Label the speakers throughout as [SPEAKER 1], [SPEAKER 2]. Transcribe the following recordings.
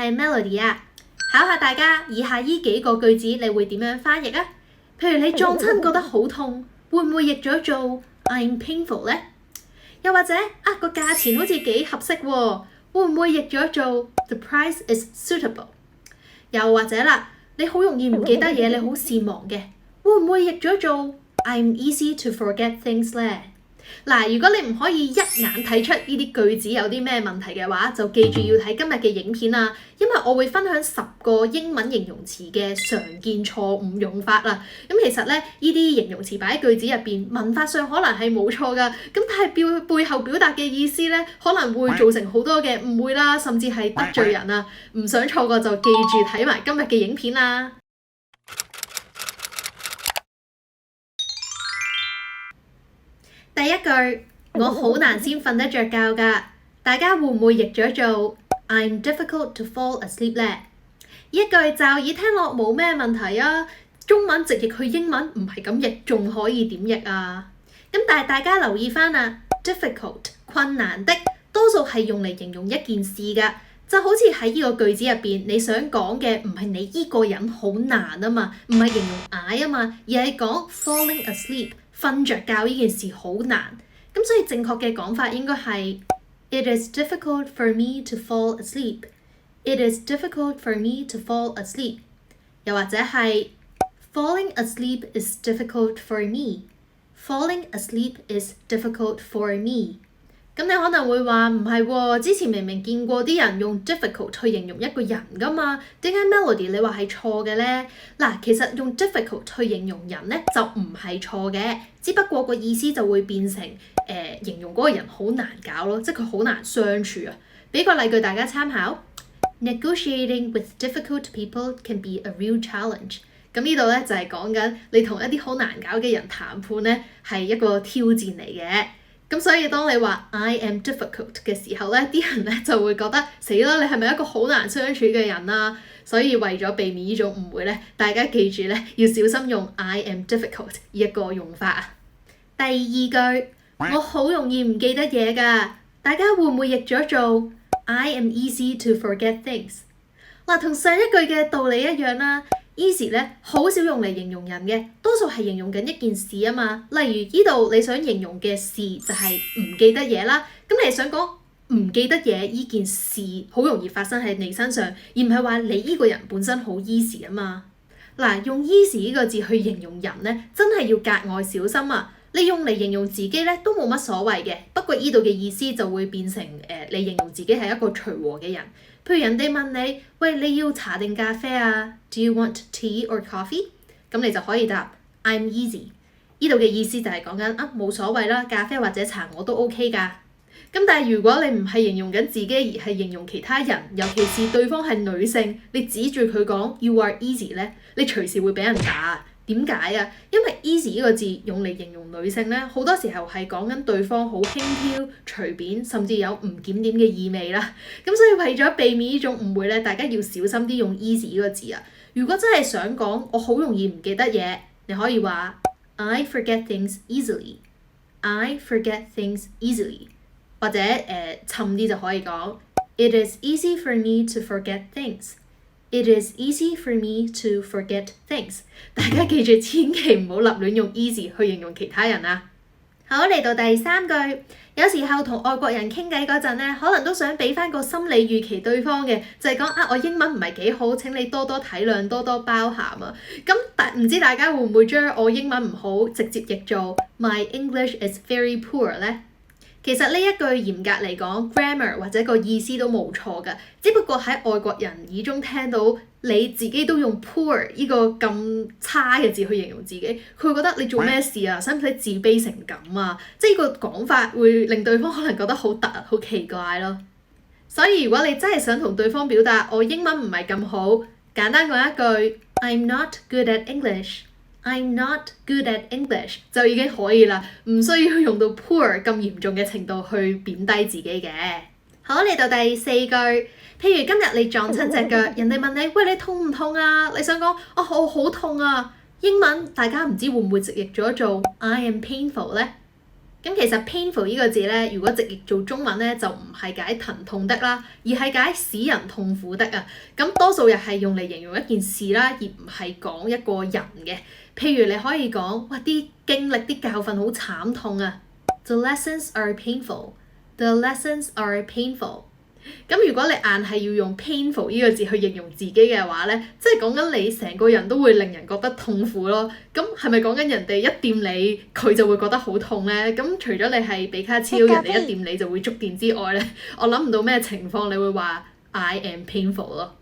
[SPEAKER 1] 係 Melody 啊，考下大家，以下呢幾個句子你會點樣翻譯啊？譬如你撞親覺得好痛，會唔會譯咗做 I'm painful 呢？又或者個價錢好似幾合適喎，會唔會譯咗做 The price is suitable？ 又或者啦，你好容易唔記得嘢，你好善忘嘅，會唔會譯咗做 I'm easy to forget things 呢？嗱，如果你唔可以一眼睇出呢啲句子有啲咩問題嘅話，就記住要睇今日嘅影片啦，因為我會分享10個英文形容詞嘅常見錯誤用法啦。咁其實咧，呢啲形容詞擺喺句子入邊，文法上可能係冇錯噶，咁但係背後表達嘅意思咧，可能會造成好多嘅誤會啦，甚至係得罪人啊！唔想錯過就記住睇埋今日嘅影片啦。第一句，我好難先瞓得着覺㗎，大家會唔會譯咗做 I'm difficult to fall asleep 呢？呢一句驟耳聽落冇咩問題啊，中文直譯去英文唔係咁譯，仲可以點譯啊？咁但係大家留意返啊 ，difficult 困難的，多數係用嚟形容一件事㗎，就好似喺呢個句子入邊，你想講嘅唔係你依個人好難啊嘛，唔係形容矮啊嘛，而係講 falling asleep。瞓着覺呢件事好難，咁所以正確嘅講法應該係 It is difficult for me to fall asleep. It is difficult for me to fall asleep. 又或者係 Falling asleep is difficult for me. Falling asleep is difficult for me. 咁你可能會話唔係喎，之前明明見過啲人用 difficult 去形容一個人㗎嘛，點解 Melody 你話係錯嘅呢？嗱，其實用 difficult 去形容人呢，就唔係錯嘅，只不過個意思就會變成形容嗰個人好難搞咯，即係佢好難相處啊。俾個例句大家參考 ，Negotiating with difficult people can be a real challenge。咁呢度咧就係講緊你同一啲好難搞嘅人談判咧，係一個挑戰嚟嘅。咁所以當你話 I am difficult 嘅時候咧，啲人咧就會覺得死啦，你係咪一個好難相處嘅人啊？所以為咗避免呢種誤會咧，大家記住咧要小心用 I am difficult 呢一個用法啊。第二句，我好容易唔記得嘢㗎，大家會唔會譯咗做 I am easy to forget things？ 嗱，同上一句嘅道理一樣啦。Easy 咧好少用嚟形容人嘅，多數係形容緊一件事啊嘛。例如呢度你想形容嘅事就係唔記得嘢啦，咁你係想講唔記得嘢呢件事好容易發生喺你身上，而唔係話你呢個人本身好 easy 啊嘛。嗱，用 easy 呢個字去形容人咧，真係要格外小心啊！你用嚟形容自己咧都冇乜所謂嘅，不過呢度嘅意思就會變成你形容自己係一個隨和嘅人。譬如人哋問你，喂，你要茶定咖啡啊 ？Do you want tea or coffee？ 咁你就可以答 I'm easy。呢度嘅意思就係講緊冇所謂啦，咖啡或者茶我都 OK 㗎。咁但係如果你唔係形容緊自己，而係形容其他人，尤其是對方係女性，你指住佢講 You are easy 咧，你隨時會俾人打。點解啊？因為 easy 呢個字用嚟形容女性咧，好多時候係講緊對方好輕佻、隨便，甚至有唔檢點嘅意味啦。咁所以為咗避免呢種誤會咧，大家要小心啲用 easy 呢個字啊。如果真係想講我好容易唔記得嘢，你可以話 I forget things easily。I forget things easily。或者沉啲就可以講 It is easy for me to forget things。It is easy for me to forget things。大家記住，千祈唔好立亂用 easy 去形容其他人啊。好，嚟到第三句，有時候同外國人傾偈嗰陣咧，可能都想俾翻個心理預期對方嘅，就係講我英文唔係幾好，請你多多體諒，多多包涵啊。咁唔知大家會唔會將我英文唔好直接譯做 My English is very poor 咧？其實呢一句嚴格嚟講 grammar 或者個意思都冇錯㗎，只不過喺外國人耳中聽到你自己都用 poor 呢個咁差嘅字去形容自己，佢會覺得你做咩事啊？使唔使自卑成咁啊？即係呢個講法會令對方可能覺得好突兀、好奇怪咯。所以如果你真係想同對方表達我英文唔係咁好，簡單講一句 I'm not good at English。I'm not good at English 就已經可以啦，唔需要用到 poor 咁嚴重嘅程度去貶低自己嘅。好，嚟到第四句，譬如今日你撞親隻腳，人哋問你，喂，你痛唔痛啊？你想講我好痛啊，英文大家唔知會唔會直譯咗做 I am painful 呢？咁其實 painful 呢個字咧，如果直譯做中文咧，就唔係解疼痛的啦，而係解使人痛苦的啊。咁多數又係用嚟形容一件事啦，而唔係講一個人嘅。譬如你可以講，哇啲經歷啲教訓好慘痛啊 ，The lessons are painful. The lessons are painful. 咁如果你硬係要用 painful 呢個字去形容自己嘅話咧，即係講緊你成個人都會令人覺得痛苦咯。咁係咪講緊人哋一掂你佢就會覺得好痛咧？咁除咗你係比卡超，人哋一掂你就會觸電之外咧，我諗唔到咩情況你會話 I am painful 咯。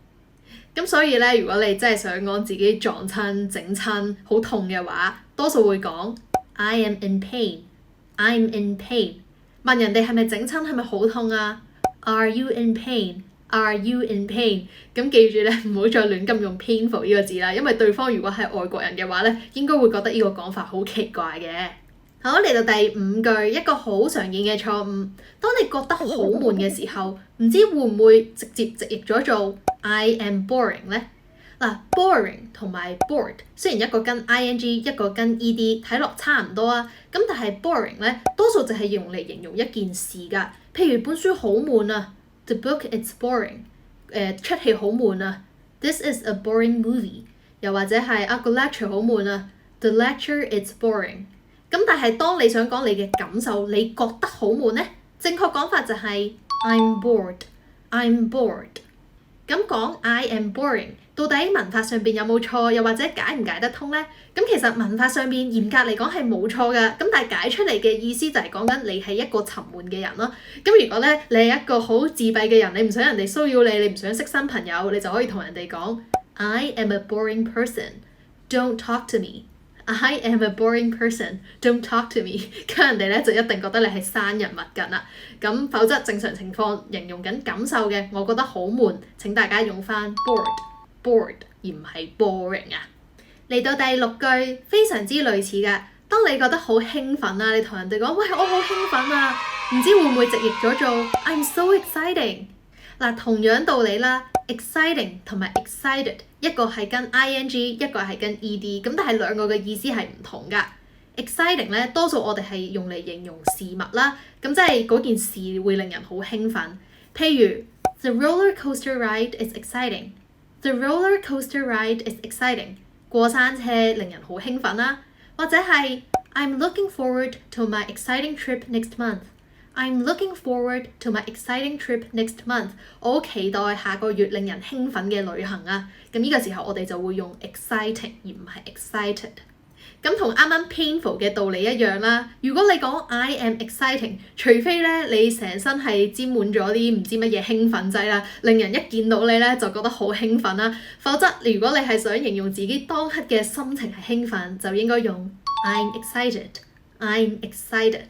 [SPEAKER 1] 咁所以咧，如果你真係想講自己撞親、整親好痛嘅話，多數會講 I am in pain. I'm in pain. 問人哋係咪整親，係咪好痛啊？Are you in pain? Are you in pain? 咁記住咧，唔好再亂咁用 painful 呢個字啦，因為對方如果係外國人嘅話咧，應該會覺得呢個講法好奇怪嘅。好，嚟到第5句，一個好常見嘅錯誤。當你覺得好悶嘅時候，唔知會唔會直接直譯咗做 I am boring 咧？嗱，boring 同埋 bored 雖然一個跟 ing 一個跟 ed 睇落差唔多啊，咁但係 boring 咧多數就係用嚟形容一件事㗎。譬如本書好悶啊 ，The book is boring。出戲好悶啊 ，This is a boring movie。又或者係個 lecture 好悶啊 ，The lecture is boring。咁但係當你想講你嘅感受，你覺得好悶咧，正確講法就係 I'm bored。I'm bored。咁講 I am boring， 到底文法上邊有冇錯，又或者解唔解得通咧？咁其實文法上邊嚴格嚟講係冇錯㗎，咁但係解出嚟嘅意思就係講緊你係一個沉悶嘅人咯。咁如果咧你係一個好自閉嘅人，你唔想人哋騷擾你，你唔想識新朋友，你就可以同人哋講 I am a boring person，don't talk to me。I am a boring person. Don't talk to me。咁人哋咧就一定覺得你係生人勿近啦。咁否則正常情況形容緊感受嘅，我覺得好悶。請大家用翻 bored 而唔係 boring 啊。嚟到第6句，非常之類似㗎。當你覺得好興奮啊，你同人哋講，喂，我好興奮啊，唔知會唔會直譯咗做 I'm so exciting。嗱，同樣道理啦 ，exciting 同埋 excited， 一個係跟 ing， 一個係跟 ed， 咁但係兩個嘅意思係唔同㗎。exciting 咧，多數我哋係用嚟形容事物啦，咁即係嗰件事會令人好興奮。譬如 The roller coaster ride is exciting。The roller coaster ride is exciting。過山車令人好興奮啦，或者係 I'm looking forward to my exciting trip next month。I'm looking forward to my exciting trip next month。我好期待下個月令人興奮嘅旅行啊！咁呢個時候我哋就會用 exciting 而唔係 excited。咁同啱啱 painful 嘅道理一樣啦。如果你講 I am exciting， 除非咧你成身係沾滿咗啲唔知乜嘢興奮劑啦，令人一見到你咧就覺得好興奮啦。否則如果你係想形容自己當刻嘅心情係興奮，就應該用 I'm excited。I'm excited。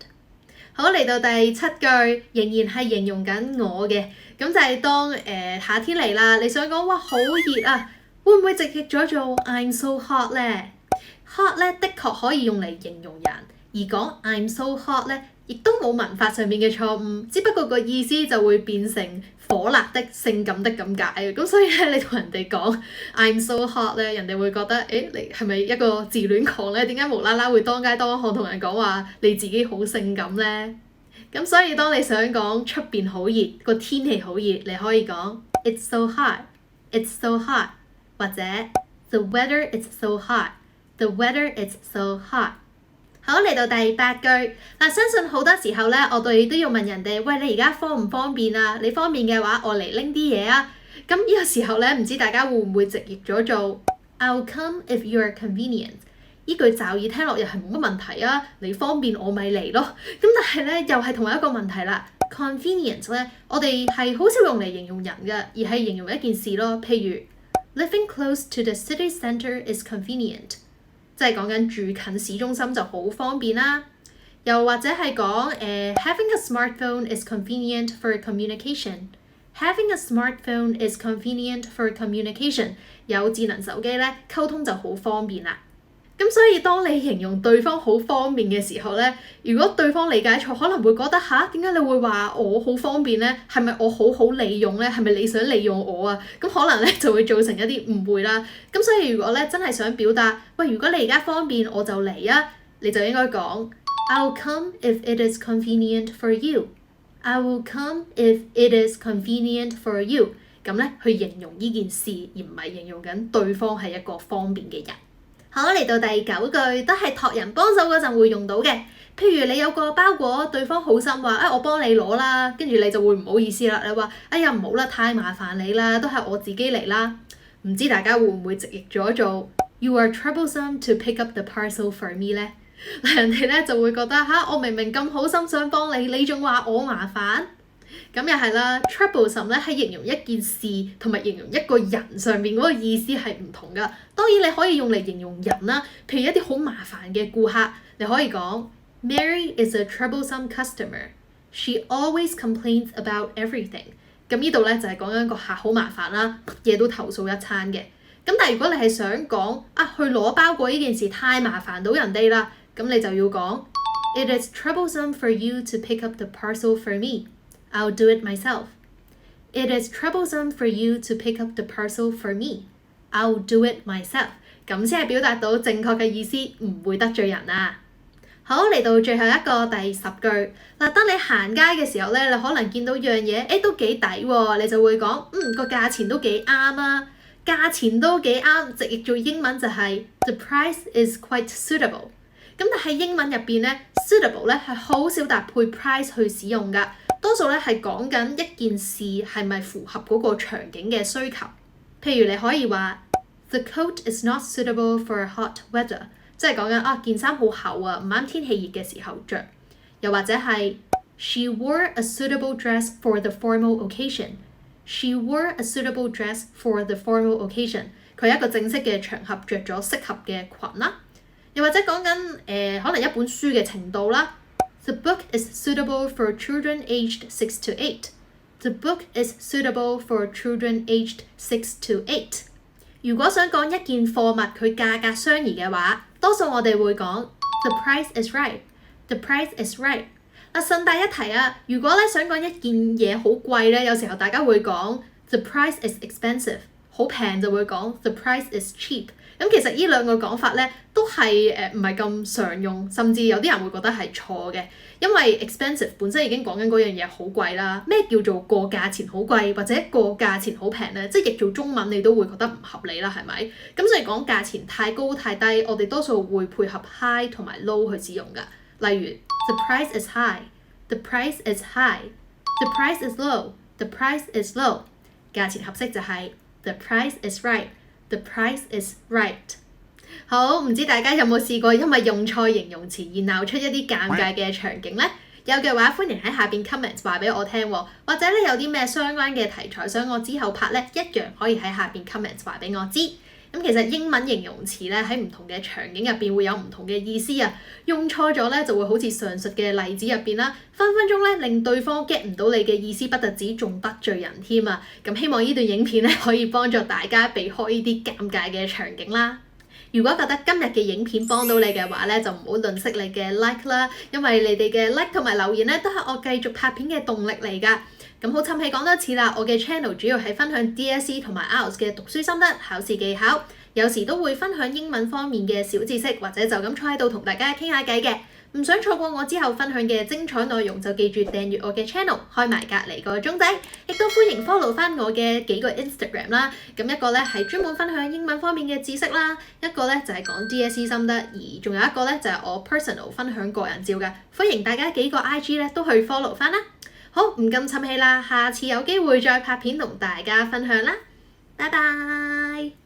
[SPEAKER 1] 好，嚟到第7句，仍然係形容緊我嘅，咁就係當夏天嚟啦，你想講哇好熱啊，會唔會直譯咗做 I'm so hot 咧？hot 咧的確可以用嚟形容人，而講 I'm so hot 咧，亦都冇文法上面嘅錯誤，只不過個意思就會變成火辣的、性感的咁解嘅。咁所以咧，你同人哋講 I'm so hot 咧，人哋會覺得你係咪一個自戀狂咧？點解無啦啦會當街當巷同人講話你自己好性感咧？咁所以當你想講出邊好熱，個天氣好熱，你可以講 It's so hot。It's so hot。或者 The weather is so hot。The weather is so hot。好，嚟到第8句，相信好多時候咧，我哋都要問人哋，喂，你而家方唔方便啊？你方便嘅話，我嚟拎啲嘢啊。咁呢個時候咧，唔知大家會唔會直譯咗做 I'll come if you are convenient。呢句驟耳聽落又係冇乜問題啊，你方便我咪嚟咯。咁但係咧，又係同一個問題啦。convenient 咧，我哋係好少用嚟形容人嘅，而係形容一件事咯。譬如 living close to the city centre is convenient。即係講緊住近市中心就好方便啦，又或者係講having a smartphone is convenient for communication。Having a smartphone is convenient for communication。有智能手機咧，溝通就好方便啦。咁所以當你形容對方好方便嘅時候咧，如果對方理解錯，可能會覺得點解你會話我好方便咧？係咪我好好利用咧？係咪你想利用我啊？咁可能咧就會造成一啲誤會啦。咁所以如果咧真係想表達，喂，如果你而家方便我就嚟啊，你就應該講 I'll come if it is convenient for you. I will come if it is convenient for you. 咁咧，去形容呢件事，而唔係形容緊對方係一個方便嘅人。好，嚟到第9句，都係託人幫手嗰陣會用到嘅。譬如你有個包裹，對方好心話，我幫你攞啦，跟住你就會唔好意思啦。你話，哎呀唔好啦，太麻煩你啦，都係我自己嚟啦。唔知大家會唔會直譯咗做 You are troublesome to pick up the parcel for me 呢？人哋咧就會覺得我明明咁好心想幫你，你仲話我麻煩？咁又係啦 ，troublesome 咧係形容一件事同埋形容一個人上面嗰個意思係唔同噶。當然你可以用嚟形容人啦，譬如一啲好麻煩嘅顧客，你可以講 Mary is a troublesome customer. She always complains about everything. 咁呢度咧就係講緊個客好麻煩啦，乜嘢都投訴一餐嘅。咁但係如果你係想講去攞包裹呢件事太麻煩到人哋啦，咁你就要講 It is troublesome for you to pick up the parcel for me. I'll do it myself. It is troublesome for you to pick up the parcel for me. I'll do it myself. 咁先係表達到正確嘅意思，唔會得罪人啊。好，嚟到最後一個第10句。嗱，當你行街嘅時候咧，你可能見到樣嘢，都幾抵喎，你就會講個價錢都幾啱啊。價錢都幾啱，直譯做英文就係 The price is quite suitable。咁但係英文入邊咧 ，suitable 咧係好少搭配 price 去使用㗎，多數咧係講緊一件事係咪符合嗰個場景嘅需求。譬如你可以話 The coat is not suitable for hot weather， 即係講緊件衫好厚啊，唔啱天氣熱嘅時候着。又或者係 She wore a suitable dress for the formal occasion。She wore a suitable dress for the formal occasion。佢係一個正式嘅場合着咗適合嘅裙啦。又或者講緊可能一本書嘅程度啦。The book is suitable for children aged 6 to 8. The book is suitable for children aged 6 to 8. 如果想講一件貨物佢價格相宜嘅話，多數我哋會講 The price is right. The price is right。順帶一提如果咧想講一件嘢好貴咧，有時候大家會講 The price is expensive。好平就會講 The price is cheap。咁其實呢兩個講法咧都係唔係咁常用，甚至有啲人會覺得係錯嘅，因為 expensive 本身已經講緊嗰樣嘢好貴啦。咩叫做個價錢好貴或者個價錢好平咧？即係譯做中文你都會覺得唔合理啦，係咪？咁所以講價錢太高太低，我哋多數會配合 high 同埋 low 去使用㗎。例如 The price is high. The price is high. The price is low. The price is low。價錢合適就係 The price is right. The price is right。 好，唔知大家有冇試過因為用錯形容詞而鬧出一啲尷尬嘅場景呢？有嘅話歡迎喺下邊 comment 話俾我聽喎，或者咧有啲咩相關嘅題材想我之後拍咧，一樣可以喺下邊 comment 話俾我知。咁其實英文形容詞咧喺唔同嘅場景入邊會有唔同嘅意思啊，用錯咗咧就會好似上述嘅例子入邊啦，分分鐘咧令對方 get 唔到你嘅意思，不特止仲得罪人添啊！咁希望呢段影片咧可以幫助大家避開呢啲尷尬嘅場景啦。如果覺得今日嘅影片幫到你嘅話咧，就唔好吝嗇你嘅 like 啦，因為你哋嘅 like 同埋留言咧都係我繼續拍片嘅動力嚟㗎。咁好氹氣講多次啦，我嘅 channel 主要係分享 DSE 同埋 IELTS 嘅讀書心得、考試技巧，有時都會分享英文方面嘅小知識，或者就咁坐喺度同大家傾下偈嘅。唔想錯過我之後分享嘅精彩內容，就記住訂閱我嘅 channel， 開埋隔離個鐘仔，亦都歡迎 follow 翻我嘅幾個 Instagram 啦。咁一個咧係專門分享英文方面嘅知識啦，一個咧就係講 DSE 心得，而仲有一個咧就係我 personal 分享個人照嘅。歡迎大家幾個 IG 咧都去 follow 翻啦。好，唔咁氹氣啦，下次有機會再拍片同大家分享啦，拜拜。